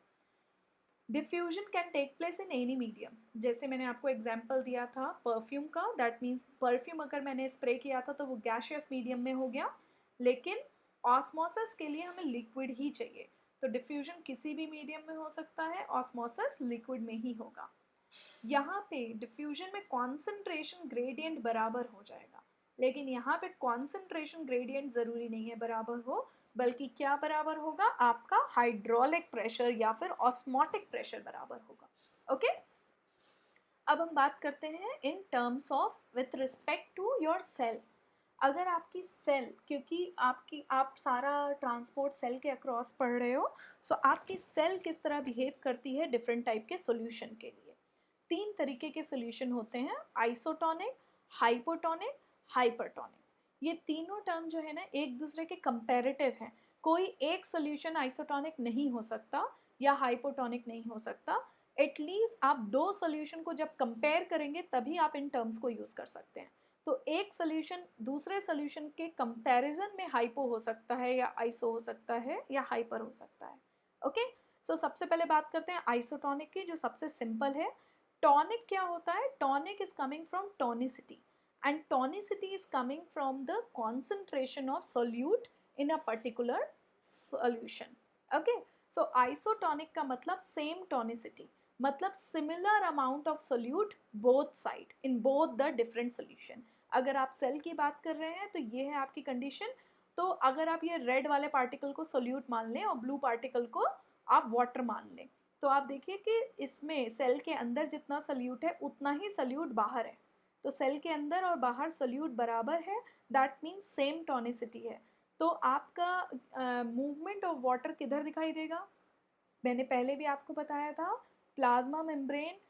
S1: Diffusion can take place in any medium, जैसे मैंने आपको एग्जांपल दिया था परफ्यूम का, दैट मीन्स परफ्यूम अगर मैंने स्प्रे किया था तो वो गैशियस मीडियम में हो गया, लेकिन ऑस्मोसिस के लिए हमें लिक्विड ही चाहिए, तो डिफ्यूजन किसी भी मीडियम में हो सकता है, ऑस्मोसिस लिक्विड में ही होगा। यहाँ पे डिफ्यूजन में कॉन्सेंट्रेशन ग्रेडियंट बराबर हो जाएगा, लेकिन यहाँ पे कॉन्सेंट्रेशन ग्रेडियंट ज़रूरी नहीं है बराबर हो, बल्कि क्या बराबर होगा, आपका हाइड्रोलिक प्रेशर या फिर ऑस्मोटिक प्रेशर बराबर होगा। ओके, अब हम बात करते हैं in terms of with respect to your cell. अगर आपकी सेल, क्योंकि आप सारा ट्रांसपोर्ट सेल के अक्रॉस पढ़ रहे हो, सो आपकी सेल किस तरह बिहेव करती है डिफरेंट टाइप के सॉल्यूशन के लिए। 3 तरीके के सॉल्यूशन होते हैं, आइसोटोनिक, हाइपोटोनिक, हाइपरटोनिक। ये तीनों टर्म जो है ना एक दूसरे के कंपैरेटिव हैं, कोई एक सॉल्यूशन आइसोटोनिक नहीं हो सकता या हाइपोटोनिक नहीं हो सकता, एटलीस्ट आप 2 सॉल्यूशन को जब कंपेयर करेंगे तभी आप इन टर्म्स को यूज़ कर सकते हैं। तो एक सॉल्यूशन दूसरे सॉल्यूशन के कंपैरिजन में हाइपो हो सकता है या आइसो हो सकता है या हाइपर हो सकता है। ओके, सो सबसे पहले बात करते हैं आइसोटोनिक की, जो सबसे सिंपल है। टॉनिक क्या होता है? Tonic is coming from tonicity, and tonicity is coming from the concentration of solute in a particular solution. Okay, so isotonic का मतलब सेम टॉनिसिटी, मतलब similar amount of solute both side in both the different solution. अगर आप cell की बात कर रहे हैं तो ये है आपकी कंडीशन। तो अगर आप ये रेड वाले पार्टिकल को सोल्यूट मान लें और ब्लू पार्टिकल को आप वाटर मान लें, तो आप देखिए कि इसमें सेल के अंदर जितना सोल्यूट है उतना ही सोल्यूट बाहर है, तो सेल के अंदर और बाहर सोल्यूट बराबर है, दैट मीन्स सेम टॉनिसिटी है। तो आपका मूवमेंट ऑफ वाटर किधर दिखाई देगा? मैंने पहले भी आपको बताया था, प्लाज्मा मेम्ब्रेन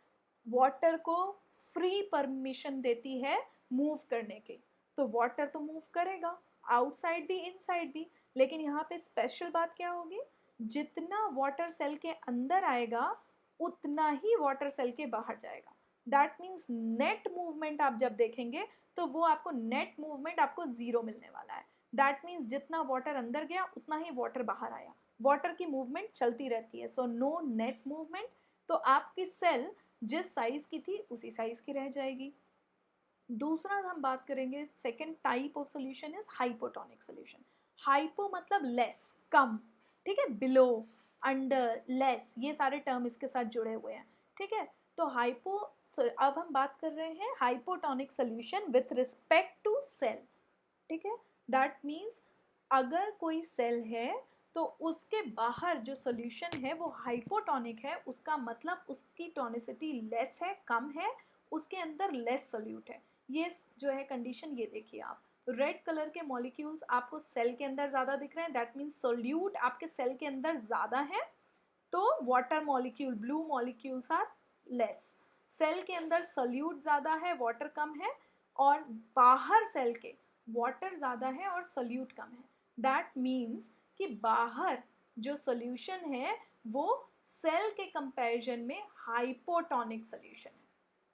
S1: वाटर को फ्री परमिशन देती है मूव करने के, तो वाटर तो मूव करेगा आउटसाइड भी इनसाइड भी, लेकिन यहाँ पे स्पेशल बात क्या होगी, जितना वाटर सेल के अंदर आएगा उतना ही वाटर सेल के बाहर जाएगा। दैट मीन्स नेट मूवमेंट आप जब देखेंगे तो वो आपको नेट मूवमेंट आपको ज़ीरो मिलने वाला है। दैट मीन्स जितना वाटर अंदर गया उतना ही वाटर बाहर आया, वाटर की मूवमेंट चलती रहती है, सो नो नेट मूवमेंट। तो आपकी सेल जिस साइज की थी उसी साइज की रह जाएगी। दूसरा हम बात करेंगे, second type of solution is hypotonic solution. Hypo मतलब लेस, कम, ठीक है, बिलो, अंडर, लेस, ये सारे टर्म इसके साथ जुड़े हुए हैं, ठीक है। तो हाइपो, अब हम बात कर रहे हैं hypotonic solution with respect to cell, ठीक है। दैट मीन्स अगर कोई सेल है तो उसके बाहर जो सोल्यूशन है वो हाइपोटोनिक है, उसका मतलब उसकी टोनिसिटी लेस है, कम है, उसके अंदर लेस सोल्यूट है। ये जो है कंडीशन, ये देखिए आप, रेड कलर के मॉलिक्यूल्स आपको सेल के अंदर ज़्यादा दिख रहे हैं, दैट मीन्स सोल्यूट आपके सेल के अंदर ज़्यादा है, तो water molecule, blue molecules are less. Cell के अंदर सोल्यूट ज़्यादा है, वाटर कम है, और बाहर सेल के वाटर ज़्यादा है और सोल्यूट कम है। दैट मीन्स कि बाहर जो सोल्यूशन है वो सेल के कंपैरिजन में हाइपोटोनिक सोल्यूशन है,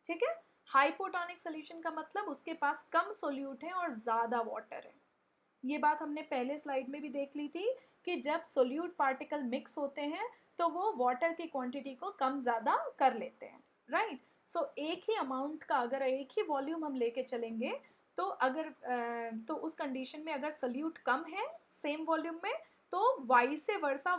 S1: ठीक है। हाइपोटोनिक सोल्यूशन का मतलब उसके पास कम सोल्यूट है और ज़्यादा वाटर है। ये बात हमने पहले स्लाइड में भी देख ली थी कि जब सोल्यूट पार्टिकल मिक्स होते हैं तो वो वाटर की क्वांटिटी को कम ज़्यादा कर लेते हैं, राइट। सो एक ही अमाउंट का, अगर एक ही वॉल्यूम हम लेके चलेंगे तो अगर तो उस कंडीशन में अगर सोल्यूट कम है सेम वॉल्यूम में तो वाइस वर्सा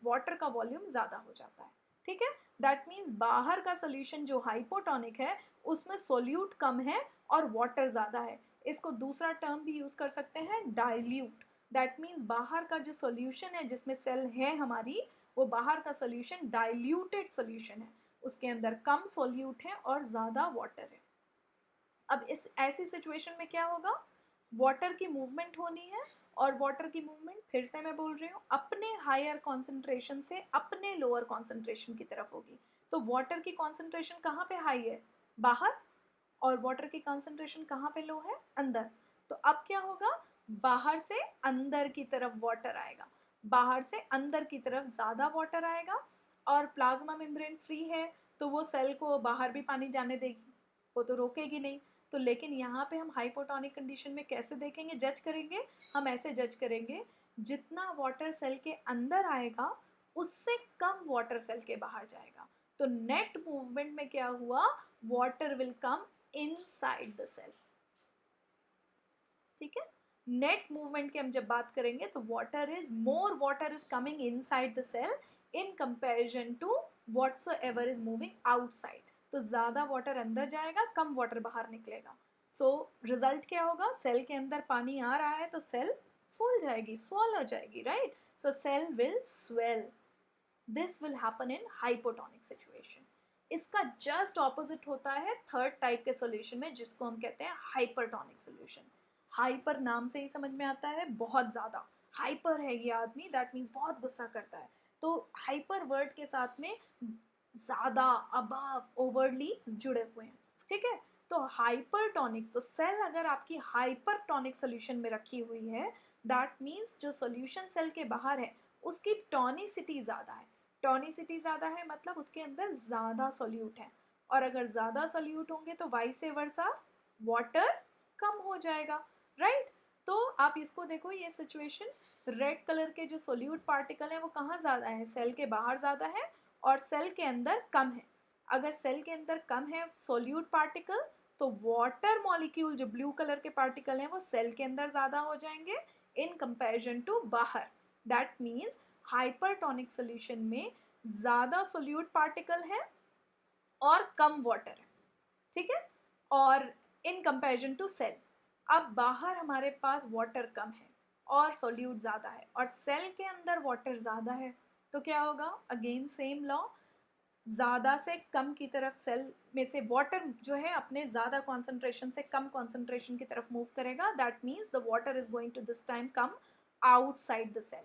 S1: वाटर का वॉल्यूम ज़्यादा हो जाता है, ठीक है। दैट मीन्स बाहर का सोल्यूशन जो हाइपोटोनिक है उसमें सोल्यूट कम है और वाटर ज़्यादा है। इसको दूसरा टर्म भी यूज़ कर सकते हैं, डाइल्यूट। दैट मीन्स बाहर का जो सोल्यूशन है जिसमें सेल है हमारी, वो बाहर का सोल्यूशन डाइल्यूटेड सोल्यूशन है, उसके अंदर कम सोल्यूट है और ज़्यादा वाटर है। अब इस ऐसी सिचुएशन में क्या होगा, वाटर की मूवमेंट होनी है, और वाटर की मूवमेंट फिर से मैं बोल रही हूँ अपने हायर कॉन्सेंट्रेशन से अपने लोअर कॉन्सेंट्रेशन की तरफ होगी। तो वाटर की कॉन्सेंट्रेशन कहाँ पे हाई है, बाहर, और वाटर की कॉन्सेंट्रेशन कहाँ पे लो है, अंदर। तो अब क्या होगा, बाहर से अंदर की तरफ वाटर आएगा, बाहर से अंदर की तरफ ज़्यादा वाटर आएगा, और प्लाज्मा मेम्ब्रेन फ्री है तो वो सेल को बाहर भी पानी जाने देगी, वो तो रोकेगी नहीं, तो लेकिन यहाँ पे हम हाइपोटोनिक कंडीशन में कैसे देखेंगे, जज करेंगे, हम ऐसे जज करेंगे जितना वाटर सेल के अंदर आएगा उससे कम वाटर सेल के बाहर जाएगा। तो नेट मूवमेंट में क्या हुआ, water will come inside the cell. ठीक है, नेट मूवमेंट की हम जब बात करेंगे तो more water is coming inside the cell in comparison to whatsoever is moving outside. तो ज्यादा वाटर अंदर जाएगा, कम वाटर बाहर निकलेगा। सो रिजल्ट क्या होगा, सेल के अंदर पानी आ रहा है तो सेल फूल जाएगी, स्वॉल हो जाएगी, right. So cell will swell. This will happen in hypotonic situation. इसका जस्ट ऑपोजिट होता है थर्ड टाइप के सॉल्यूशन में, जिसको हम कहते हैं हाइपरटोनिक सॉल्यूशन। हाइपर नाम से ही समझ में आता है बहुत ज़्यादा, हाइपर है ये आदमी, दैट मीन्स बहुत गुस्सा करता है। तो हाइपर वर्ड के साथ में ज़्यादा, अबव, ओवरली जुड़े हुए हैं। ठीक है, तो हाइपरटोनिक, तो सेल अगर आपकी हाइपरटोनिक सोल्यूशन में रखी हुई है, दैट मीन्स जो सोल्यूशन सेल के बाहर है उसकी टॉनिसिटी ज़्यादा है। टॉनिसिटी ज़्यादा है मतलब उसके अंदर ज़्यादा सोल्यूट है, और अगर ज़्यादा सोल्यूट होंगे तो वाइस वर्सा वाटर कम हो जाएगा, राइट। तो आप इसको देखो, ये सिचुएशन, रेड कलर के जो सोल्यूट पार्टिकल हैं वो कहाँ ज़्यादा है, सेल के बाहर ज़्यादा है और सेल के अंदर कम है। अगर सेल के अंदर कम है सोल्यूट पार्टिकल तो वाटर मॉलिक्यूल जो ब्लू कलर के पार्टिकल हैं वो सेल के अंदर ज़्यादा हो जाएंगे इन कंपैरिजन टू बाहर। दैट मीन्स हाइपरटोनिक सोल्यूशन में ज़्यादा सोल्यूट पार्टिकल है और कम वाटर है। ठीक है, और इन कंपैरिजन टू सेल, अब बाहर हमारे पास वाटर कम है और सोल्यूट ज़्यादा है और सेल के अंदर वाटर ज़्यादा है, तो क्या होगा, अगेन सेम लॉ, ज़्यादा से कम की तरफ सेल में से वाटर जो है अपने ज़्यादा कॉन्सेंट्रेशन से कम कॉन्सेंट्रेशन की तरफ मूव करेगा। That means the water is going to this time come outside the cell.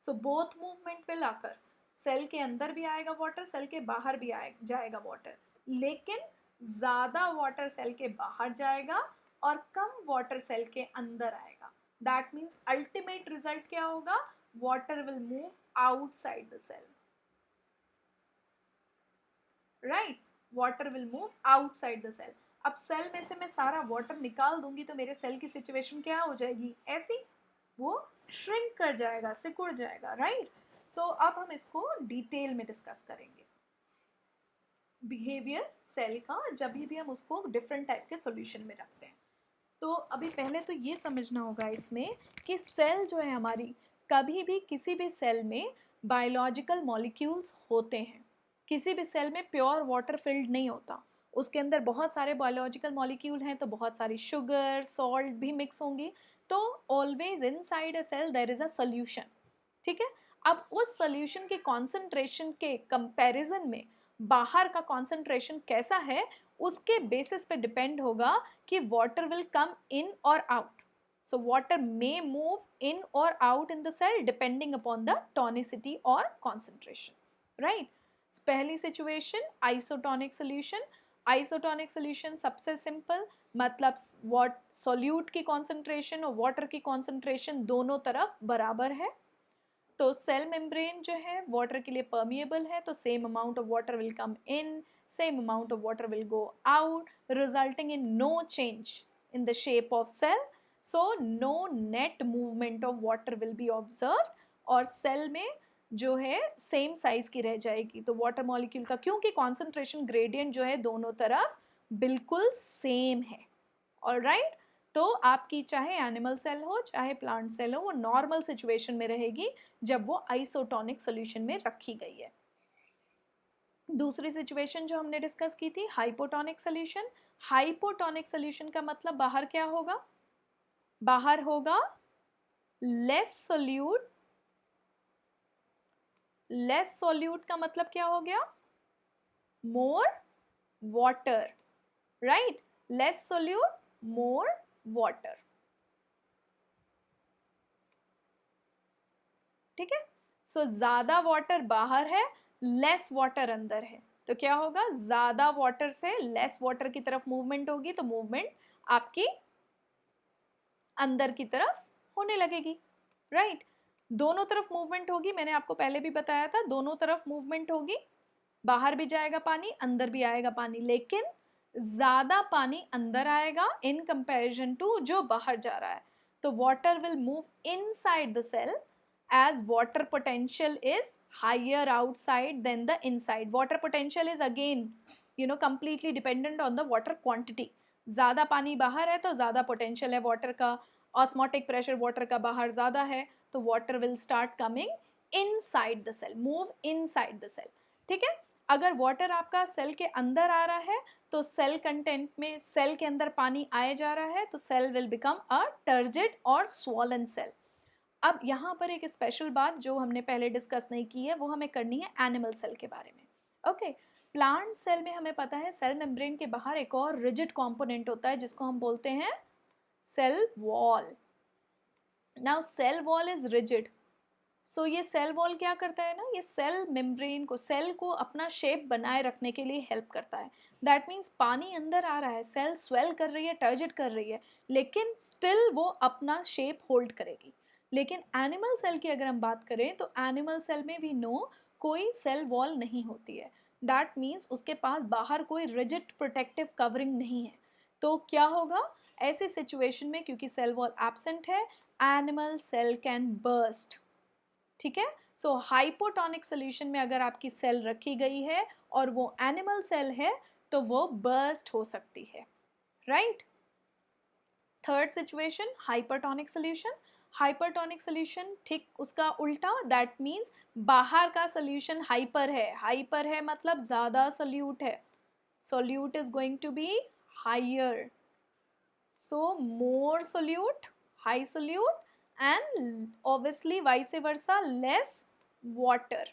S1: So both movement will occur, cell के अंदर भी आएगा वाटर, सेल के बाहर भी जाएगा वाटर, लेकिन ज़्यादा वाटर सेल के बाहर जाएगा और कम वाटर सेल के अंदर आएगा। दैट मीन्स अल्टीमेट रिजल्ट क्या होगा, water will move outside the cell, right, water will move outside the cell. अब सेल में से मैं सारा वाटर निकाल दूंगी तो मेरे सेल की सिचुएशन क्या हो जाएगी, ऐसी, वो श्रिंक कर जाएगा, सिकुड़ जाएगा, राइट। सो अब हम इसको डिटेल में डिस्कस करेंगे, बिहेवियर सेल का, जब भी हम उसको डिफरेंट टाइप के सॉल्यूशन में रखते हैं। तो अभी पहले तो ये समझना होगा इसमें कि सेल जो है हमारी, कभी भी किसी भी सेल में बायोलॉजिकल मॉलिक्यूल्स होते हैं। किसी भी सेल में प्योर वाटर फिल्ड नहीं होता, उसके अंदर बहुत सारे बायोलॉजिकल मॉलिक्यूल हैं, तो बहुत सारी शुगर, सॉल्ट भी मिक्स होंगी। तो always inside a cell there is a solution. ठीक है, अब उस सोल्यूशन के कॉन्सेंट्रेशन के कंपैरिजन में बाहर का कॉन्सेंट्रेशन कैसा है, उसके बेसिस पे डिपेंड होगा कि वाटर विल कम इन और out. So water may move in और out in the cell depending upon the tonicity और कॉन्सेंट्रेशन, राइट। पहली situation isotonic solution. Isotonic solution सबसे सिंपल, मतलब वॉट सोल्यूट की कॉन्सेंट्रेशन और वाटर की कॉन्सेंट्रेशन दोनों तरफ बराबर है। तो सेल मेम्ब्रेन जो है वाटर के लिए परमिएबल है, तो same amount of water will come in, same amount of water will go out, resulting in no change in the shape of cell. So no net movement of water will be observed, और cell में जो है same size की रह जाएगी। तो water molecule का, क्योंकि कॉन्सेंट्रेशन ग्रेडियंट जो है दोनों तरफ बिल्कुल सेम है, ऑलराइट। तो आपकी चाहे एनिमल सेल हो चाहे प्लांट सेल हो, वो नॉर्मल सिचुएशन में रहेगी जब वो आइसोटोनिक सोल्यूशन में रखी गई है। दूसरी सिचुएशन जो हमने डिस्कस की थी हाइपोटोनिक सोल्यूशन। हाइपोटोनिक सोल्यूशन का मतलब बाहर क्या होगा, बाहर होगा लेस सोल्यूट। लेस सोल्यूट का मतलब क्या हो गया, more water, right. Less solute, more water, ठीक है। सो ज्यादा वाटर बाहर है, लेस वाटर अंदर है, तो क्या होगा, ज्यादा वाटर से लेस वाटर की तरफ मूवमेंट होगी, तो मूवमेंट आपकी अंदर की तरफ होने लगेगी, राइट। दोनों तरफ मूवमेंट होगी, मैंने आपको पहले भी बताया था, दोनों तरफ मूवमेंट होगी, बाहर भी जाएगा पानी, अंदर भी आएगा पानी, लेकिन ज़्यादा पानी अंदर आएगा इन कंपैरिजन टू जो बाहर जा रहा है. तो water will move inside the cell as water potential is higher outside than the inside. Water potential is again completely dependent on the water quantity. ज़्यादा पानी बाहर है तो ज़्यादा पोटेंशियल है वाटर का, ऑस्मोटिक प्रेशर वाटर का बाहर ज़्यादा है तो water will start coming inside the cell, move inside the cell. ठीक है. अगर वाटर आपका सेल के अंदर आ रहा है तो सेल कंटेंट में सेल के अंदर पानी आए जा रहा है तो cell will become a turgid और स्वॉलन सेल. अब यहाँ पर एक स्पेशल बात जो हमने पहले डिस्कस नहीं की है वो हमें करनी है एनिमल सेल के बारे में. ओके. प्लांट सेल में हमें पता है सेल मेम्ब्रेन के बाहर एक और रिजिड कंपोनेंट होता है जिसको हम बोलते हैं cell wall. Now cell wall is rigid. So ये सेल वॉल क्या करता है ना, ये सेल मेम्ब्रेन को, सेल को अपना शेप बनाए रखने के लिए हेल्प करता है. दैट मीन्स पानी अंदर आ रहा है, सेल स्वेल कर रही है, टर्जिड कर रही है, लेकिन स्टिल वो अपना शेप होल्ड करेगी. लेकिन एनिमल सेल की अगर हम बात करें तो एनिमल सेल में भी नो कोई सेल वॉल नहीं होती है. दैट मीन्स उसके पास बाहर कोई रिजिड प्रोटेक्टिव कवरिंग नहीं है. तो क्या होगा ऐसी सिचुएशन में, क्योंकि सेल वॉल एब्सेंट है, एनिमल सेल कैन बर्स्ट. ठीक है. सो हाइपोटोनिक सोल्यूशन में अगर आपकी सेल रखी गई है और वो एनिमल सेल है तो वो बर्स्ट हो सकती है. Right. Third situation hypertonic solution. Hypertonic solution ठीक उसका उल्टा, दैट मीन्स बाहर का सोल्यूशन हाइपर है. हाइपर है मतलब ज़्यादा सोल्यूट है. Solute is going to be higher. So more solute, high solute, and obviously vice versa less water.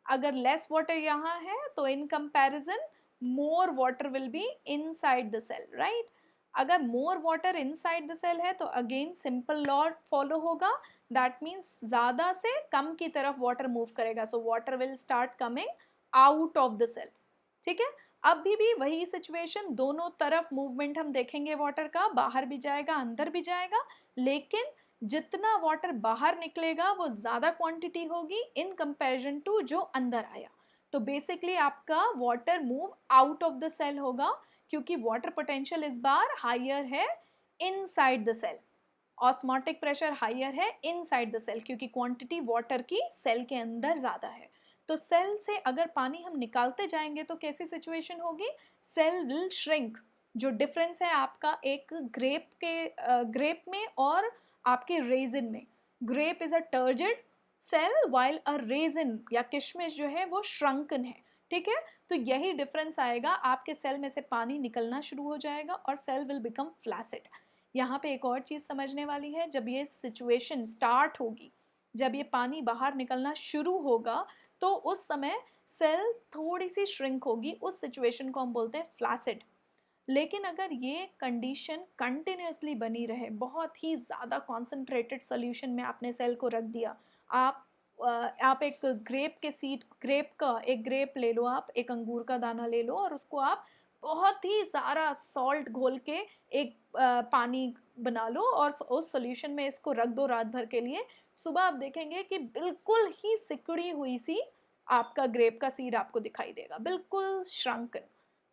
S1: अगर लेस वाटर यहाँ है तो in comparison more water will be inside the cell. Right. अगर more water inside the cell है तो again simple law follow होगा. That means ज़्यादा से कम की तरफ वाटर मूव करेगा. So water will start coming out of the cell. ठीक है. अभी भी वही सिचुएशन, दोनों तरफ मूवमेंट हम देखेंगे वाटर का, बाहर भी जाएगा अंदर भी जाएगा, लेकिन जितना वाटर बाहर निकलेगा वो ज़्यादा क्वांटिटी होगी इन कंपैरिजन टू जो अंदर आया. तो बेसिकली आपका water move out of the cell होगा क्योंकि वाटर पोटेंशियल इस बार हायर है inside the cell. Osmotic pressure higher है इनसाइड द सेल क्योंकि क्वांटिटी वाटर की सेल के अंदर ज़्यादा है. तो सेल से अगर पानी हम निकालते जाएंगे तो कैसी सिचुएशन होगी, सेल विल श्रिंक. जो डिफरेंस है आपका एक ग्रेप में और आपके रेजिन में. Grape is a turgid cell while a raisin या किशमिश जो है वो श्रंकन है. ठीक है. तो यही डिफरेंस आएगा, आपके सेल में से पानी निकलना शुरू हो जाएगा और सेल विल बिकम फ्लैसिड. यहाँ पे एक और चीज़ समझने वाली है, जब ये सिचुएशन स्टार्ट होगी, जब ये पानी बाहर निकलना शुरू होगा तो उस समय सेल थोड़ी सी श्रिंक होगी. उस सिचुएशन को हम बोलते हैं फ्लैसिड. लेकिन अगर ये कंडीशन कंटिन्यूसली बनी रहे, बहुत ही ज़्यादा कॉन्सेंट्रेटेड सोल्यूशन में आपने सेल को रख दिया, आप एक ग्रेप का एक ग्रेप ले लो, आप एक अंगूर का दाना ले लो और उसको आप बहुत ही सारा सॉल्ट घोल के एक पानी बना लो और उस सोल्यूशन में इसको रख दो रात भर के लिए. सुबह आप देखेंगे कि बिल्कुल ही सिकुड़ी हुई सी आपका ग्रेप का सीड आपको दिखाई देगा, बिल्कुल श्रंकन.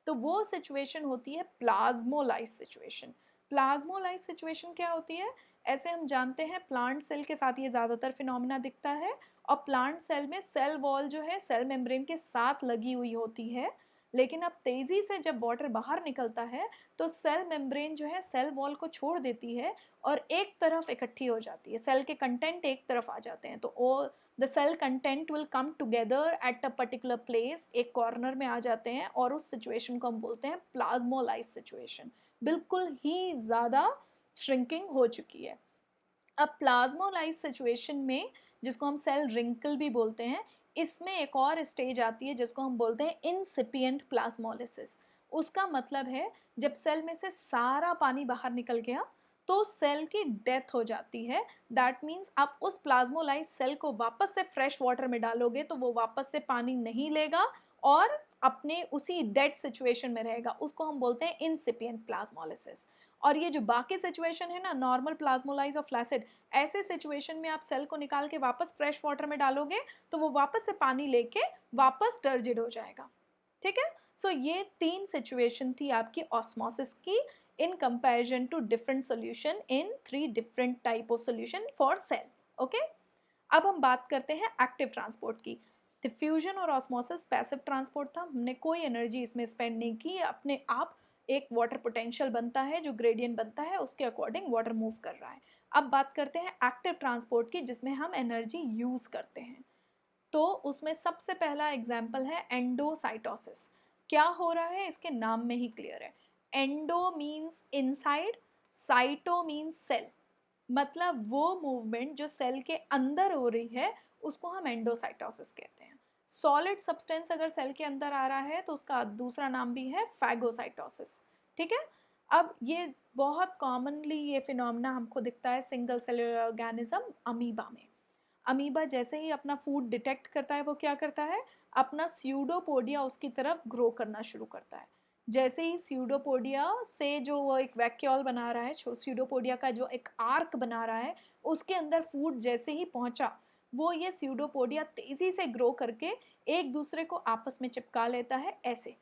S1: तो वो सिचुएशन होती है प्लाज्मोलाइज सिचुएशन. प्लाज्मोलाइज सिचुएशन क्या होती है, ऐसे हम जानते हैं प्लांट सेल के साथ ये ज़्यादातर फिनोमिना दिखता है और प्लांट सेल में सेल वॉल जो है सेल मेम्ब्रेन के साथ लगी हुई होती है. लेकिन अब तेज़ी से जब वाटर बाहर निकलता है तो सेल मेम्ब्रेन जो है सेल वॉल को छोड़ देती है और एक तरफ इकट्ठी हो जाती है, सेल के कंटेंट एक तरफ आ जाते हैं. तो the cell content will come together at a particular place, एक कॉर्नर में आ जाते हैं और उस सिचुएशन को हम बोलते हैं प्लाज्मोलाइज सिचुएशन. बिल्कुल ही ज़्यादा श्रिंकिंग हो चुकी है. अब प्लाज्मोलाइज सिचुएशन में, जिसको हम सेल रिंकल भी बोलते हैं, इसमें एक और स्टेज आती है जिसको हम बोलते हैं इंसिपिएंट प्लाज्मोलिसिस. उसका मतलब है जब सेल में से सारा पानी बाहर निकल गया तो सेल की डेथ हो जाती है. दैट मीन्स आप उस प्लाज्मोलाइज सेल को वापस से फ्रेश वाटर में डालोगे तो वो वापस से पानी नहीं लेगा और अपने उसी डेड सिचुएशन में रहेगा. उसको हम बोलते हैं इंसिपिएंट प्लाज्मोलिसिस. और ये जो बाकी सिचुएशन है ना, नॉर्मल प्लाज्मोलाइज और फ्लैसिड, ऐसे सिचुएशन में आप सेल को निकाल के वापस फ्रेश वाटर में डालोगे तो वो वापस से पानी लेके वापस टर्जिड हो जाएगा. ठीक है. सो ये 3 सिचुएशन थी आपकी ऑस्मोसिस की in comparison to different solution in 3 different type of solution for cell. Okay, अब हम बात करते हैं एक्टिव ट्रांसपोर्ट की। डिफ्यूजन और ऑस्मोसिस पैसिव ट्रांसपोर्ट था, हमने कोई एनर्जी इसमें स्पेंड नहीं की, अपने आप एक वाटर पोटेंशियल बनता है, जो ग्रेडियंट बनता है उसके अकॉर्डिंग वाटर मूव कर रहा है। अब बात करते हैं एक्टिव ट्रांसपोर्ट की, जिसमें हम एनर्जी यूज करते हैं। तो उसमें सबसे पहला एग्जाम्पल है एंडोसाइटोसिस। क्या हो रहा है इसके नाम में ही क्लियर है। Endo means inside, cyto means cell, मतलब वो मूवमेंट जो सेल के अंदर हो रही है उसको हम एंडोसाइटोसिस कहते हैं। सॉलिड सब्सटेंस अगर सेल के अंदर आ रहा है तो उसका दूसरा नाम भी है फैगोसाइटोसिस। ठीक है, अब ये बहुत कॉमनली ये फिनोमेना हमको दिखता है सिंगल सेलुलर ऑर्गेनिज्म अमीबा में। अमीबा जैसे ही अपना फूड डिटेक्ट करता है वो क्या करता है, अपना स्यूडोपोडिया उसकी तरफ ग्रो करना शुरू करता है। जैसे ही स्यूडोपोडिया से जो वो एक वैक्यूल बना रहा है, स्यूडोपोडिया का जो एक आर्क बना रहा है, उसके अंदर फूड जैसे ही पहुंचा, वो ये स्यूडोपोडिया तेजी से ग्रो करके एक दूसरे को आपस में चिपका लेता है ऐसे,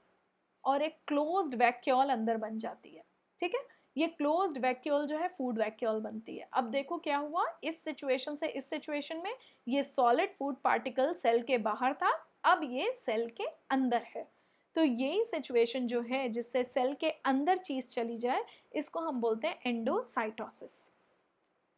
S1: और एक क्लोज्ड वैक्यूल अंदर बन जाती है। ठीक है, ये क्लोज्ड वैक्यूल जो है फूड वैक्यूल बनती है। अब देखो क्या हुआ, इस सिचुएशन से इस सिचुएशन में ये सॉलिड फूड पार्टिकल सेल के बाहर था, अब ये सेल के अंदर है। तो यही सिचुएशन जो है जिससे सेल के अंदर चीज चली जाए, इसको हम बोलते हैं एंडोसाइटोसिस।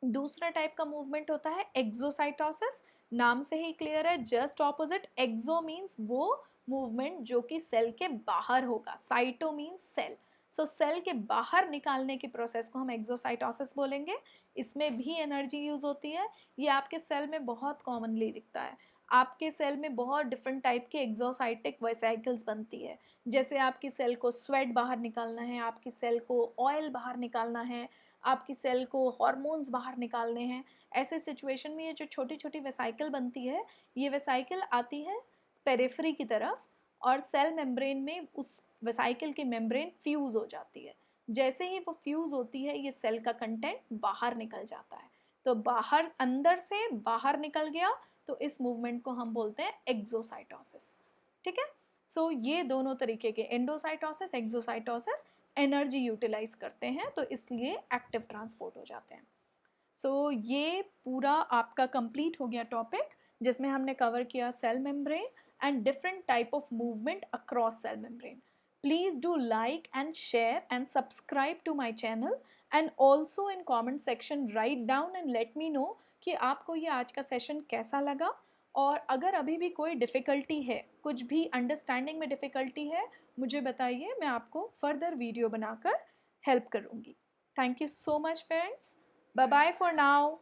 S1: दूसरा टाइप का मूवमेंट होता है एक्सोसाइटोसिस। नाम से ही क्लियर है, जस्ट ऑपोजिट। एक्सो मीन्स वो मूवमेंट जो कि सेल के बाहर होगा, साइटो मीन्स सेल। सो सेल के बाहर निकालने की प्रोसेस को हम एक्सोसाइटोसिस बोलेंगे। इसमें भी एनर्जी यूज होती है। ये आपके सेल में बहुत कॉमनली दिखता है। आपके सेल में बहुत डिफरेंट टाइप की एक्सोसाइटिक वेसाइकल्स बनती है। जैसे आपकी सेल को स्वेट बाहर निकालना है, आपकी सेल को ऑयल बाहर निकालना है, आपकी सेल को हार्मोन्स बाहर निकालने हैं। ऐसे सिचुएशन में ये जो छोटी छोटी वेसाइकल बनती है, ये वेसाइकल आती है पेरिफेरी की तरफ, और सेल मेम्ब्रेन में उस वेसाइकल की मेम्ब्रेन फ्यूज हो जाती है। जैसे ही वो फ्यूज होती है, ये सेल का कंटेंट बाहर निकल जाता है। तो बाहर, अंदर से बाहर निकल गया, तो इस मूवमेंट को हम बोलते हैं एक्सोसाइटोसिस। ठीक है, सो ये दोनों तरीके के एंडोसाइटोसिस, एक्सोसाइटोसिस एनर्जी यूटिलाइज करते हैं, तो इसलिए एक्टिव ट्रांसपोर्ट हो जाते हैं। सो ये पूरा आपका कंप्लीट हो गया टॉपिक, जिसमें हमने कवर किया cell membrane and different type of movement across cell membrane. Please do like and share and subscribe to my channel, and also in comment section write down and let me know कि आपको ये आज का session कैसा लगा। और अगर अभी भी कोई डिफ़िकल्टी है, कुछ भी अंडरस्टैंडिंग में डिफ़िकल्टी है, मुझे बताइए, मैं आपको फर्दर वीडियो बनाकर हेल्प करूँगी। Thank you so much friends, bye bye for now.